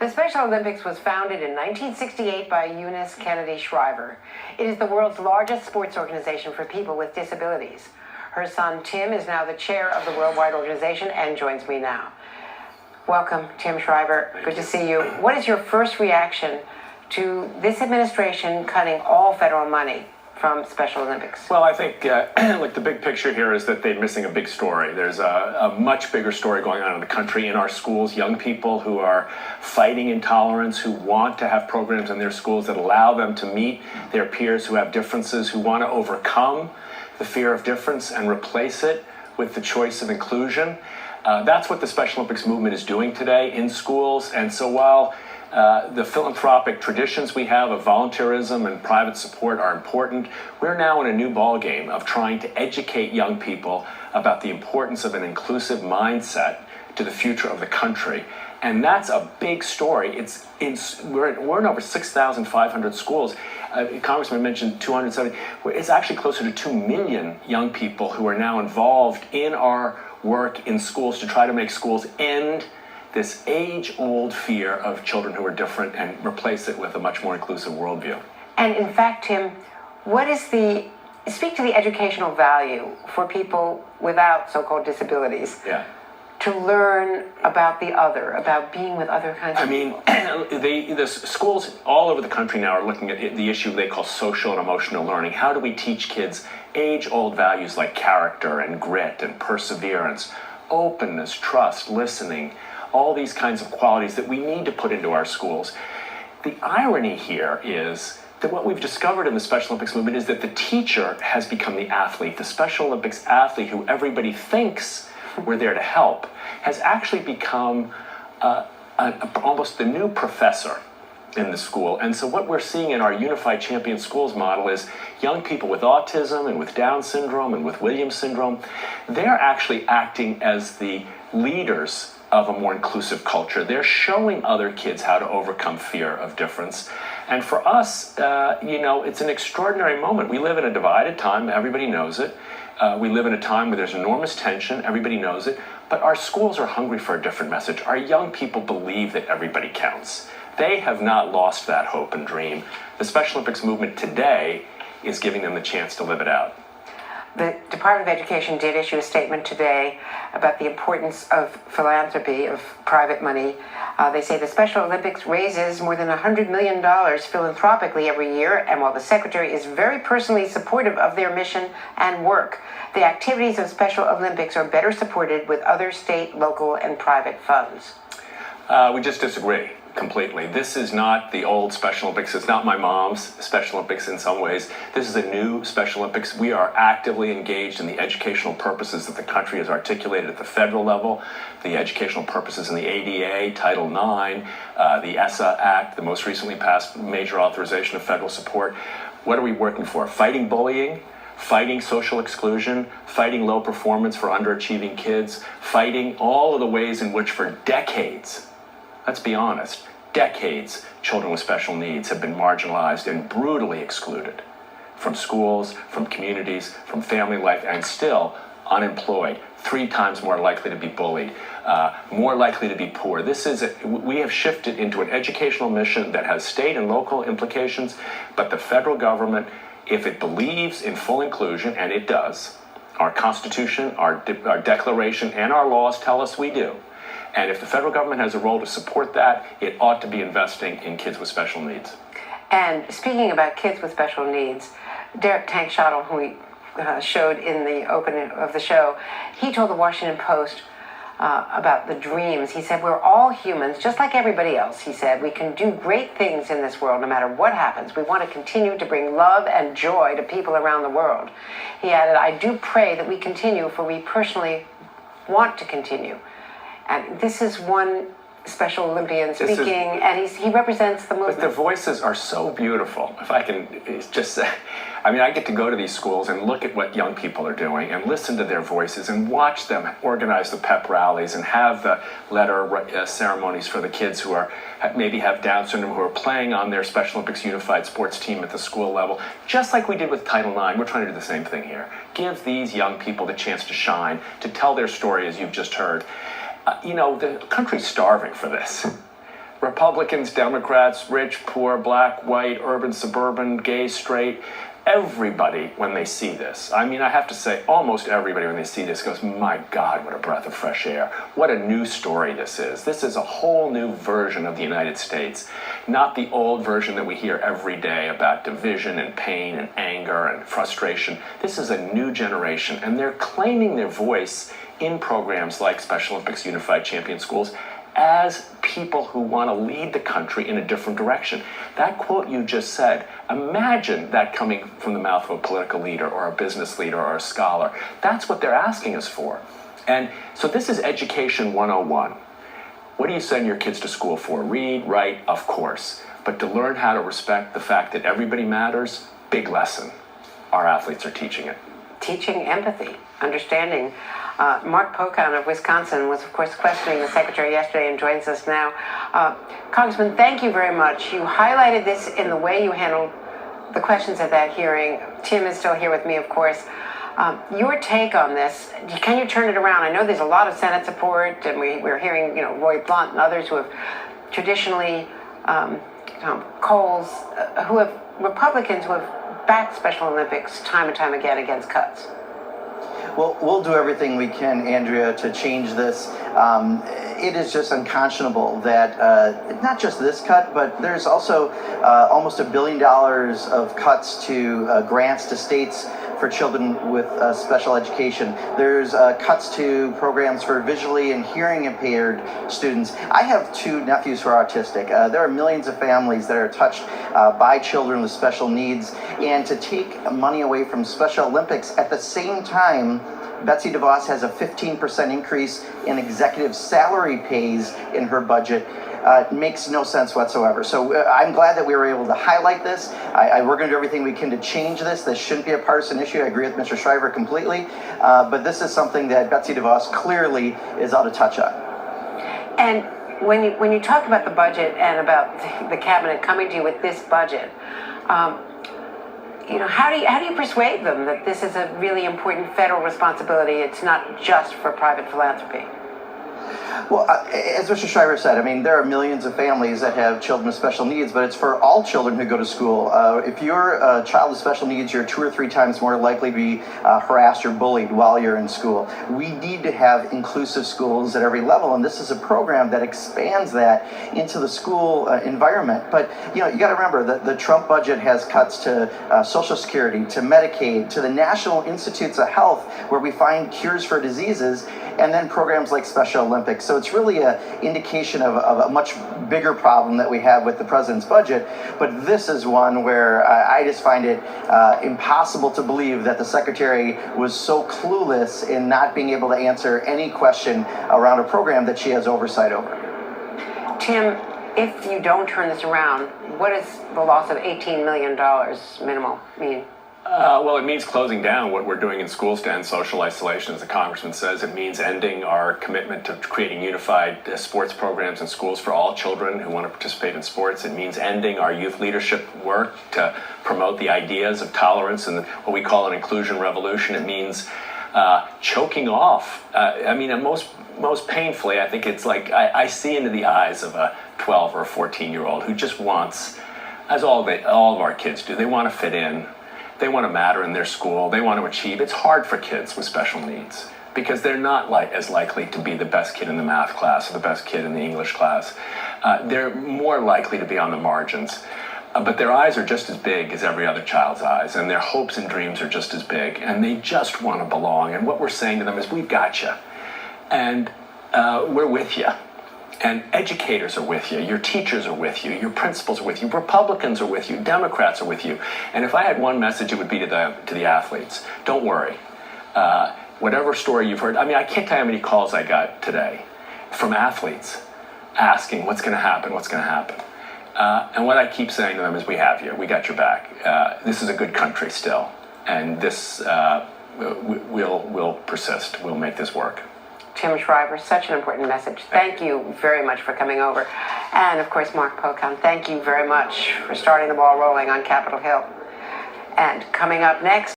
The Special Olympics was founded in 1968 by Eunice Kennedy Shriver. It is the world's largest sports organization for people with disabilities. Her son, Tim, is now the chair of the worldwide organization and joins me now. Welcome, Tim Shriver. Good to see you. What is your first reaction to this administration cutting all federal money from Special Olympics? Well, I think like the big picture here is that they're missing a big story. There's a much bigger story going on in the country, in our schools, young people who are fighting intolerance, who want to have programs in their schools that allow them to meet their peers who have differences, who want to overcome the fear of difference and replace it with the choice of inclusion. That's what the Special Olympics movement is doing today in schools. And so while the philanthropic traditions we have of volunteerism and private support are important, we're now in a new ballgame of trying to educate young people about the importance of an inclusive mindset to the future of the country. And that's a big story. We're in over 6,500 schools. Congressman mentioned 270. It's actually closer to 2 million young people who are now involved in our work in schools to try to make schools end this age-old fear of children who are different and replace it with a much more inclusive worldview. And in fact, Tim, speak to the educational value for people without so-called disabilities. Yeah. To learn about the other, about being with other kinds of people. The schools all over the country now are looking at the issue they call social and emotional learning. How do we teach kids age-old values like character and grit and perseverance, openness, trust, listening, all these kinds of qualities that we need to put into our schools? The irony here is that what we've discovered in the Special Olympics movement is that the teacher has become the athlete. The Special Olympics athlete, who everybody thinks we're there to help, has actually become almost the new professor in the school. And so what we're seeing in our Unified Champion Schools model is young people with autism and with Down syndrome and with Williams syndrome, they're actually acting as the leaders of a more inclusive culture. They're showing other kids how to overcome fear of difference. And for us, it's an extraordinary moment. We live in a divided time. Everybody knows it. We live in a time where there's enormous tension. Everybody knows it. But our schools are hungry for a different message. Our young people believe that everybody counts. They have not lost that hope and dream. The Special Olympics movement today is giving them the chance to live it out. The Department of Education did issue a statement today about the importance of philanthropy, of private money. They say the Special Olympics raises more than $100 million philanthropically every year, and while the Secretary is very personally supportive of their mission and work, the activities of Special Olympics are better supported with other state, local, and private funds. We just disagree completely. This is not the old Special Olympics. It's not my mom's Special Olympics in some ways. This is a new Special Olympics. We are actively engaged in the educational purposes that the country has articulated at the federal level, the educational purposes in the ADA, Title IX, the ESSA Act, the most recently passed major authorization of federal support. What are we working for? Fighting bullying, fighting social exclusion, fighting low performance for underachieving kids, fighting all of the ways in which for decades, let's be honest, decades, children with special needs have been marginalized and brutally excluded from schools, from communities, from family life, and still unemployed, 3 times more likely to be bullied, more likely to be poor. We have shifted into an educational mission that has state and local implications, but the federal government, if it believes in full inclusion, and it does, our Constitution, our Declaration, and our laws tell us we do. And if the federal government has a role to support that, it ought to be investing in kids with special needs. And speaking about kids with special needs, Derek Tank Shottle, who we showed in the opening of the show, he told the Washington Post about the dreams. He said, we're all humans, just like everybody else. He said, we can do great things in this world no matter what happens. We want to continue to bring love and joy to people around the world. He added, I do pray that we continue, for we personally want to continue. And this is one Special Olympian speaking, and he represents the movement. But their voices are so beautiful. If I can just say, I get to go to these schools and look at what young people are doing and listen to their voices and watch them organize the pep rallies and have the letter ceremonies for the kids who maybe have Down syndrome, who are playing on their Special Olympics unified sports team at the school level. Just like we did with Title IX, we're trying to do the same thing here. Give these young people the chance to shine, to tell their story as you've just heard. The country's starving for this. Republicans, Democrats, rich, poor, black, white, urban, suburban, gay, straight, everybody, when they see this, I mean, I have to say, almost everybody, when they see this, goes, my God, what a breath of fresh air. What a new story this is. This is a whole new version of the United States, not the old version that we hear every day about division and pain and anger and frustration. This is a new generation, and they're claiming their voice in programs like Special Olympics Unified Champion Schools as people who want to lead the country in a different direction. That quote you just said, imagine that coming from the mouth of a political leader or a business leader or a scholar. That's what they're asking us for. And so this is Education 101. What do you send your kids to school for? Read, write, of course. But to learn how to respect the fact that everybody matters, big lesson. Our athletes are teaching it. Teaching empathy, understanding. Mark Pocan of Wisconsin was, of course, questioning the secretary yesterday and joins us now. Congressman, thank you very much. You highlighted this in the way you handled the questions at that hearing. Tim is still here with me, of course. Your take on this, can you turn it around? I know there's a lot of Senate support, and we're hearing, Roy Blunt and others who have traditionally, Coles, Republicans who have backed Special Olympics time and time again against cuts. Well, we'll do everything we can, Andrea, to change this. It is just unconscionable that not just this cut, but there's also almost $1 billion of cuts to grants to states for children with special education. There's cuts to programs for visually and hearing impaired students. I have 2 nephews who are autistic. There are millions of families that are touched by children with special needs. And to take money away from Special Olympics at the same time, Betsy DeVos has a 15% increase in executive salary pays in her budget. Makes no sense whatsoever. So I'm glad that we were able to highlight this. We're going to do everything we can to change this. This shouldn't be a partisan issue. I agree with Mr. Shriver completely. But this is something that Betsy DeVos clearly is out of touch on. And when you talk about the budget and about the cabinet coming to you with this budget, how do you persuade them that this is a really important federal responsibility? It's not just for private philanthropy. Well, as Mr. Shriver said, I mean, there are millions of families that have children with special needs, but it's for all children who go to school. If you're a child with special needs, you're 2 or 3 times more likely to be harassed or bullied while you're in school. We need to have inclusive schools at every level, and this is a program that expands that into the school environment. But, you got to remember that the Trump budget has cuts to Social Security, to Medicaid, to the National Institutes of Health, where we find cures for diseases, and then programs like Special Olympics. So it's really an indication of a much bigger problem that we have with the president's budget. But this is one where I just find it impossible to believe that the secretary was so clueless in not being able to answer any question around a program that she has oversight over. Tim, if you don't turn this around, what does the loss of $18 million minimal mean? Well, it means closing down what we're doing in schools to end social isolation, as the congressman says. It means ending our commitment to creating unified sports programs in schools for all children who want to participate in sports. It means ending our youth leadership work to promote the ideas of tolerance and what we call an inclusion revolution. It means choking off. Most painfully, I think it's like I see into the eyes of a 12 or a 14-year-old who just wants, as all of our kids do, they want to fit in. They want to matter in their school. They want to achieve. It's hard for kids with special needs because they're not as likely to be the best kid in the math class or the best kid in the English class. They're more likely to be on the margins. But their eyes are just as big as every other child's eyes, and their hopes and dreams are just as big, and they just want to belong. And what we're saying to them is, we've got you, and we're with you. And educators are with you, your teachers are with you, your principals are with you, Republicans are with you, Democrats are with you. And if I had one message, it would be to the athletes. Don't worry. Whatever story you've heard, I can't tell you how many calls I got today from athletes asking what's going to happen, what's going to happen. And what I keep saying to them is, we have you, we got your back. This is a good country still, and this will persist. We'll make this work. Tim Shriver, such an important message. Thank you very much for coming over. And of course, Mark Pocan, thank you very much for starting the ball rolling on Capitol Hill. And coming up next,